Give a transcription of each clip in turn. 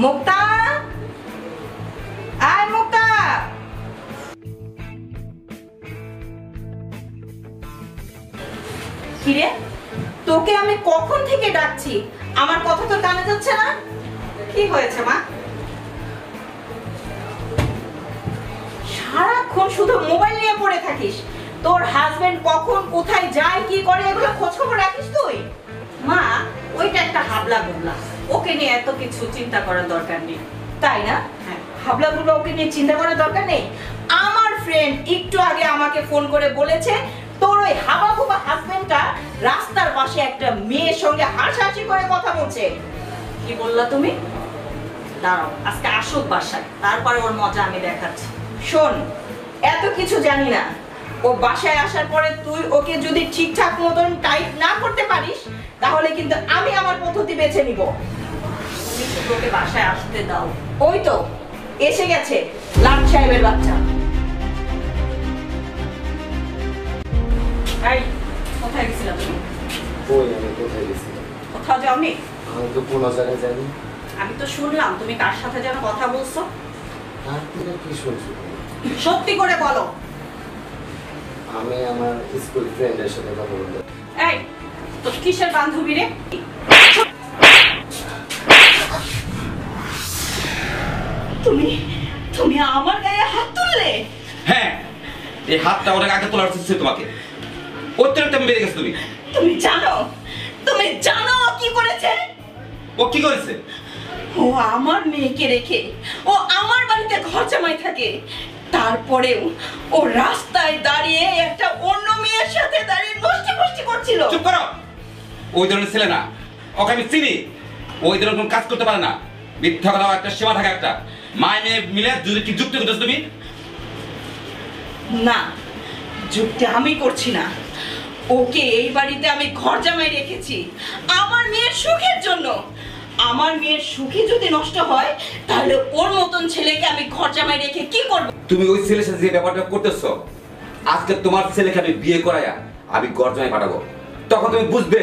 মুক্তা, আয় মুক্তা। কিরে, তোকে আমি কখন থেকে ডাকছি, আমার কথা তো কানে যাচ্ছে না। কি হয়েছে মা? সারাক্ষণ শুধু মোবাইল নিয়ে পড়ে থাকিস। তোর হাজবেন্ড কখন কোথায় যায় কি করে এগুলো খোঁজ খবর রাখিস তুই? মা, ওইটা একটা হাবলা গুবলা, ওকে নিয়ে এত কিছু চিন্তা করার দরকার নেই, তাই না? হ্যাঁ, হাবলা গুবলা ওকে নিয়ে চিন্তা করার দরকার নেই। আমার ফ্রেন্ড একটু আগে আমাকে ফোন করে বলেছে তোর ওই হাবাগুবা হাজবেন্ডটা রাস্তার পাশে একটা মেয়ের সঙ্গে হাসাহাসি করে কথা বলছে। কি বললা তুমি? দাঁড়াও, আজকে আসুক বাসায়, তারপরে ওর মজা আমি দেখাচ্ছি। শোন, এত কিছু জানি না, ও বাসায় আসার পরে তুই ওকে যদি ঠিকঠাক মতন টাইট না করতে পারিস তাহলে কিন্তু আমি আমার পদ্ধতি বেছে নিব। তুমি শুধু ওকে বাসায় আসতে দাও। ওই তো এসে গেছে লাট সাহেবের বাচ্চা। এই, কোথায় গেছিলা তুমি? ওই আমি কোথায় গেছিলাম? কোথাও যাওনি? আমি তো কোনো জায়গায় যাইনি। আমি তো শুনলাম তুমি কার সাথে যেন কথা বলছো। আর তুমি কি শুনছো? সত্যি করে বলো। আমি আমার স্কুল ফ্রেন্ডের সাথে কথা বলতে। এই, তো কিসের বান্ধবী রে? তুমি তুমি আমার গায়ে হাত তুললে? হ্যাঁ, এই হাতটা ওর আগে তোলার উচিত ছিল তোমাকে। অতিরিক্ত বেড়ে গেছে তুমি। তুমি জানো ও কি করেছে? ও কি করেছে? ও আমার মেয়েকে রেখে ও আমার বাড়িতে ঘর জামাই থাকে, তারপরেও ও রাস্তায় দাঁড়িয়ে একটা অন্য মেয়ের সাথে দাঁড়িয়ে নষ্টি করছিল। চুপ করো, ওই ধরনের ছেলে না, ওকে আমি চিনি। ওই ধরনের কোনো কাজ করতে পারে না। মিথ্যা কথা একটা সীমা থাকে একটা। মায় মেয়ে মিলে যদি কি যুক্তি করতেছো তুমি? না, যুক্তি আমি করছি না। ওকে এই বাড়িতে আমি ঘর জামাই রেখেছি আমার মেয়ের সুখের জন্য। আমার মেয়ের সুখী যদি নষ্ট হয় তাহলে ওর মতন ছেলেকে আমি ঘর জামাই রেখে কি করব? তুমি ওই ছেলের সাথে যে ব্যাপারটা করতেছো, আজকে তোমার ছেলেকে আমি বিয়ে করাইয়া আমি ঘর জামাই পাঠাবো, তখন তুমি বুঝবে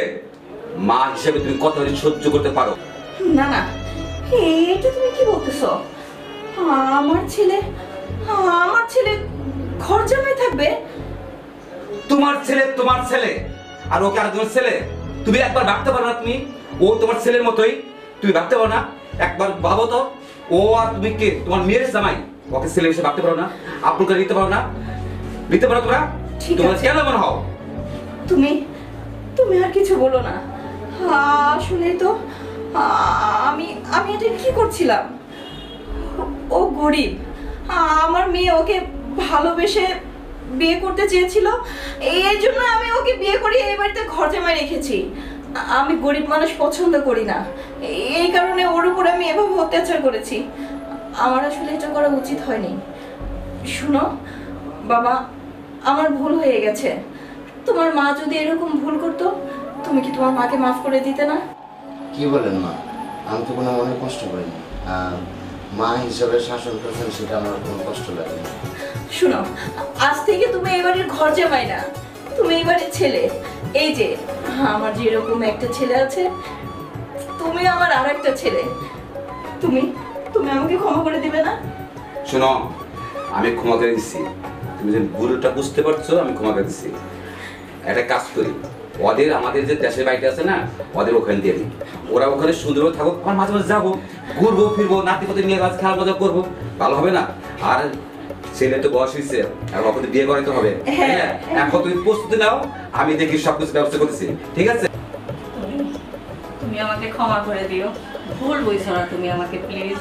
মা হিসেবে তুমি কত সহ্য করতে পারো। না না, এটা তুমি কি বলতেছো? আমার ছেলে ঘর জামাই থাকবে? তোমার ছেলে আর ওকে আর তোমার ছেলে, তুমি একবার ভাবতে পারো না? তুমি ও তোমার ছেলের মতোই, তুমি ভাবতে পারো না? একবার ভাবো তো, ও আর তুমি কে? তোমার মেয়ের জামাই, ওকে ছেলে হিসেবে ভাবতে পারো না? আপন করে নিতে পারো না? নিতে পারো তোমরা? তোমার কেন মনে হও? তুমি আর কিছু বলো না। আসলে তো আমি এটা কি করছিলাম? ও গরিব, আমার মেয়ে ওকে ভালোবেসে বিয়ে করতে চেয়েছিল, এই জন্য আমি ওকে বিয়ে করে এই বাড়িতে ঘর জামাই রেখেছি। আমি গরিব মানুষ পছন্দ করি না, এই কারণে ওর উপর আমি এভাবে অত্যাচার করেছি। আমার আসলে এটা করা উচিত হয়নি। শুনো বাবা, আমার ভুল হয়ে গেছে। তোমার মা যদি এরকম ভুল করতো তুমি কি তোমার মাকে মাফ করে দিতে না? কি বলেন মা? আমি তো কোনো মনে কষ্ট করিনি। মা হিসাবে শাসন করছেন, সেটা আমার কোনো কষ্ট লাগে না। শুনো, আজ থেকে তুমি এই বাড়ির ঘর জামাই না, তুমি এই বাড়ির ছেলে। এই যে আমার যেরকম একটা ছেলে আছে, তুমি আমার আর একটা ছেলে। তুমি আমাকে ক্ষমা করে দিবে না? শোনো, আমি ক্ষমা করে দিচ্ছি। তুমি যে ভুলটা বুঝতে পারছো, আমি ক্ষমা করে দিচ্ছি। একটা কাজ করি, ওদের আমাদের যে দেশের বাড়িটা আছে না, ওদের ওখানে দিয়ে দিই। ওরা ওখানে সুন্দরভাবে থাকুক, আমার মাঝে মাঝে যাবো, ঘুরবো ফিরবো, নাতিপতি নিয়ে গাছ খেলার মজা করবো, ভালো হবে না? আর ছেলে তো বয়স হয়েছে, এখন ওকে বিয়ে করাইতে হবে। হ্যাঁ, এখন তুমি প্রস্তুতি নাও, আমি দেখি সবকিছু ব্যবস্থা করতেছি, ঠিক আছে? তুমি আমাকে ক্ষমা করে দিও, ভুল বুঝছো না তুমি আমাকে, প্লিজ।